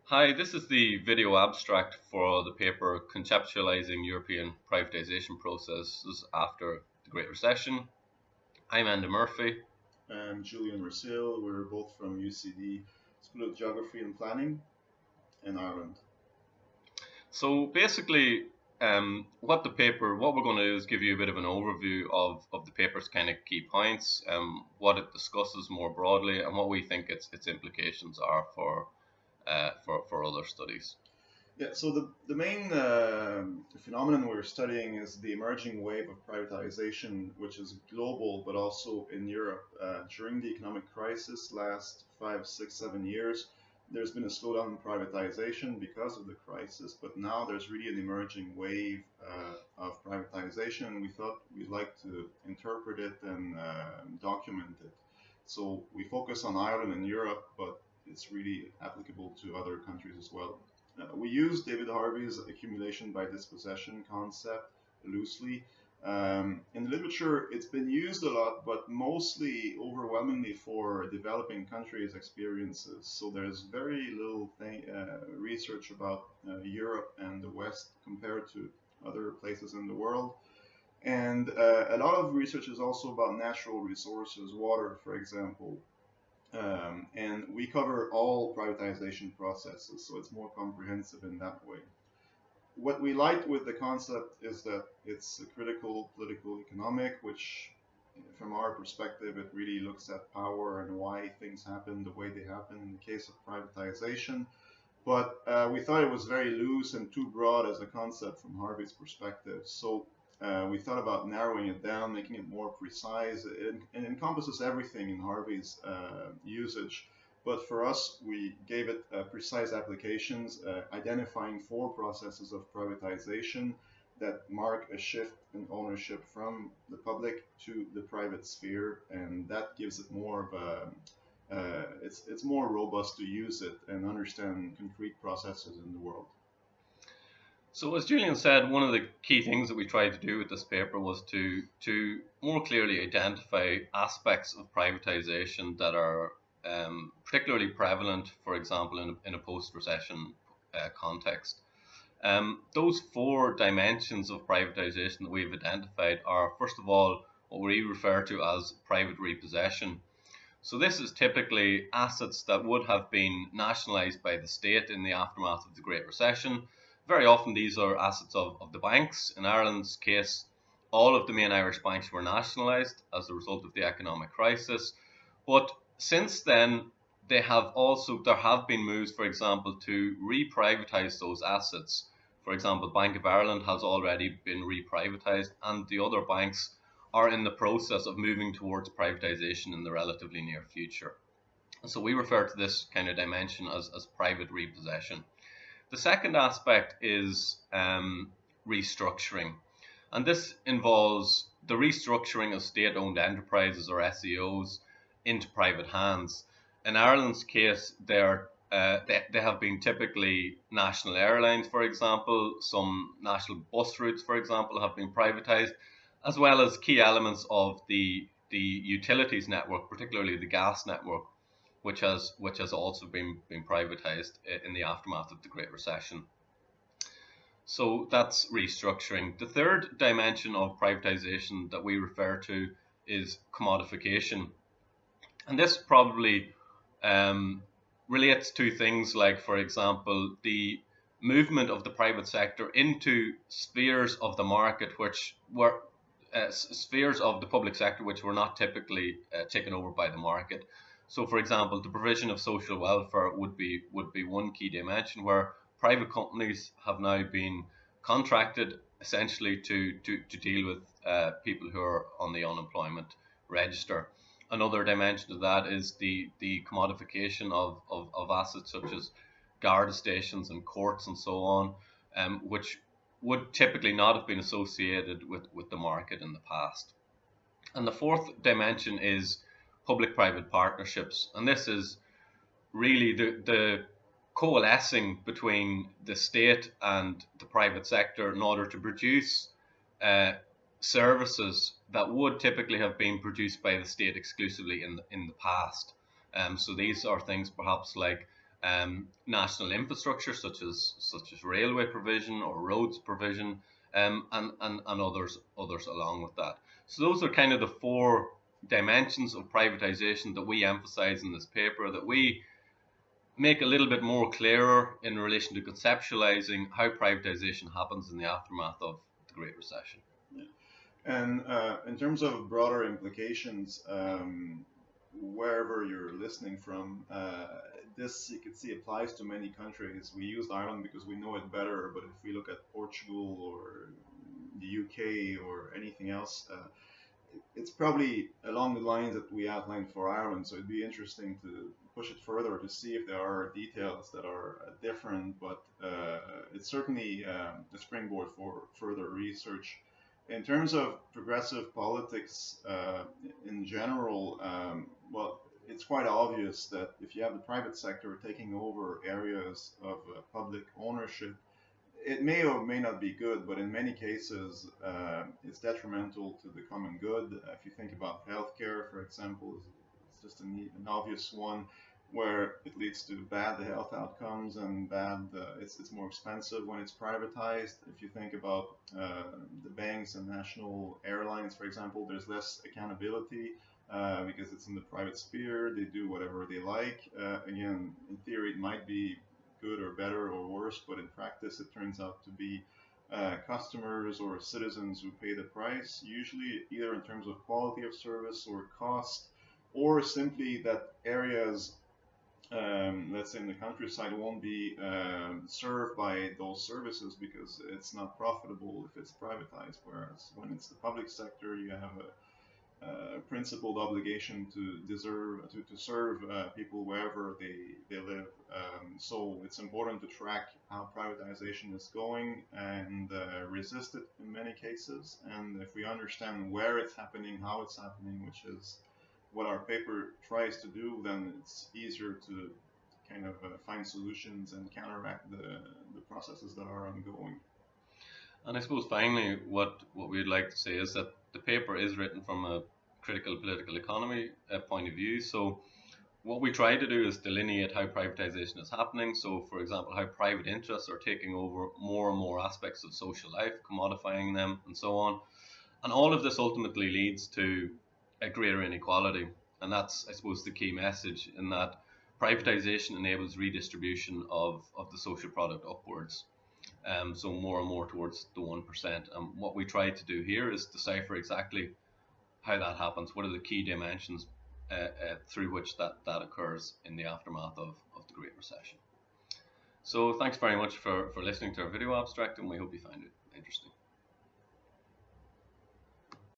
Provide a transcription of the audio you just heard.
Hi, this is the video abstract for the paper Conceptualizing European Privatisation Processes After the Great Recession. I'm Andy Murphy. And Julian Mercille. We're both from UCD School of Geography and Planning in Ireland. So basically, what we're going to do is give you a bit of an overview of the paper's kind of key points, what it discusses more broadly, and what we think its implications are for other studies. Yeah, so the main phenomenon we're studying is the emerging wave of privatization, which is global but also in Europe. During the economic crisis, last 5, 6, 7 years, there's been a slowdown in privatization because of the crisis, but now there's really an emerging wave of privatization, and we thought we'd like to interpret it and document it. So we focus on Ireland and Europe, but it's really applicable to other countries as well. We use David Harvey's accumulation by dispossession concept loosely. In the literature, it's been used a lot, but mostly overwhelmingly for developing countries' experiences. So there's very little research about Europe and the West compared to other places in the world. And a lot of research is also about natural resources, water, for example, and we cover all privatization processes, so it's more comprehensive in that way. What we like with the concept is that it's a critical political economic, which from our perspective, it really looks at power and why things happen the way they happen in the case of privatization. But we thought it was very loose and too broad as a concept from Harvey's perspective. So we thought about narrowing it down, making it more precise. It encompasses everything in Harvey's usage. But for us, we gave it precise applications, identifying 4 processes of privatization that mark a shift in ownership from the public to the private sphere, and that gives it more of a it's more robust to use it and understand concrete processes in the world. So, as Julian said, one of the key things that we tried to do with this paper was to more clearly identify aspects of privatization that are particularly prevalent, for example, in a post-recession context. Those 4 dimensions of privatization that we've identified are, first of all, what we refer to as private repossession. So this is typically assets that would have been nationalised by the state in the aftermath of the Great Recession. Very often these are assets of the banks. In Ireland's case, all of the main Irish banks were nationalised as a result of the economic crisis. But since then, there have been moves, for example, to re-privatise those assets. For example, Bank of Ireland has already been re-privatised, and the other banks are in the process of moving towards privatization in the relatively near future. So we refer to this kind of dimension as private repossession. The second aspect is restructuring, and this involves the restructuring of state-owned enterprises or SEOs into private hands. In Ireland's case, they have been typically national airlines, for example. Some national bus routes, for example, have been privatised, as well as key elements of the utilities network, particularly the gas network, which has also been privatised in the aftermath of the Great Recession. So that's restructuring. The third dimension of privatisation that we refer to is commodification, and this probably relates to things like, for example, the movement of the private sector into spheres of the market which were spheres of the public sector which were not typically taken over by the market. So, for example, the provision of social welfare would be one key dimension where private companies have now been contracted essentially to deal with people who are on the unemployment register. Another dimension of that is the commodification of assets such as guard stations and courts and so on, which would typically not have been associated with the market in the past. And the fourth dimension is public-private partnerships, and this is really the coalescing between the state and the private sector in order to produce services that would typically have been produced by the state exclusively in the past. So these are things perhaps like national infrastructure such as railway provision or roads provision, and others along with that. So those are kind of the four dimensions of privatization that we emphasize in this paper, that we make a little bit more clearer in relation to conceptualizing how privatization happens in the aftermath of the Great Recession. Yeah. And in terms of broader implications, wherever you're listening from, this you could see applies to many countries. We used Ireland because we know it better, but if we look at Portugal or the UK or anything else, it's probably along the lines that we outlined for Ireland. So it'd be interesting to push it further to see if there are details that are different, but it's certainly a springboard for further research. In terms of progressive politics in general, well, it's quite obvious that if you have the private sector taking over areas of public ownership, it may or may not be good, but in many cases, it's detrimental to the common good. If you think about healthcare, for example, it's just an obvious one where it leads to bad health outcomes and it's more expensive when it's privatized. If you think about the banks and national airlines, for example, there's less accountability because it's in the private sphere. They do whatever they like. Again, in theory, it might be good or better or worse, but in practice it turns out to be customers or citizens who pay the price, usually either in terms of quality of service or cost, or simply that areas, let's say in the countryside, won't be served by those services because it's not profitable if it's privatized, whereas when it's the public sector, you have a principled obligation to serve people wherever they live. So it's important to track how privatization is going and resist it in many cases. And if we understand where it's happening, how it's happening, which is what our paper tries to do, then it's easier to kind of find solutions and counteract the processes that are ongoing. And I suppose finally, what we'd like to say is that the paper is written from a critical political economy point of view. So what we try to do is delineate how privatization is happening. So, for example, how private interests are taking over more and more aspects of social life, commodifying them, and so on. And all of this ultimately leads to a greater inequality. And that's, I suppose, the key message, in that privatization enables redistribution of the social product upwards. So more and more towards the 1%. And what we try to do here is decipher exactly how that happens. What are the key dimensions through which that occurs in the aftermath of the Great Recession. So thanks very much for listening to our video abstract, and we hope you find it interesting.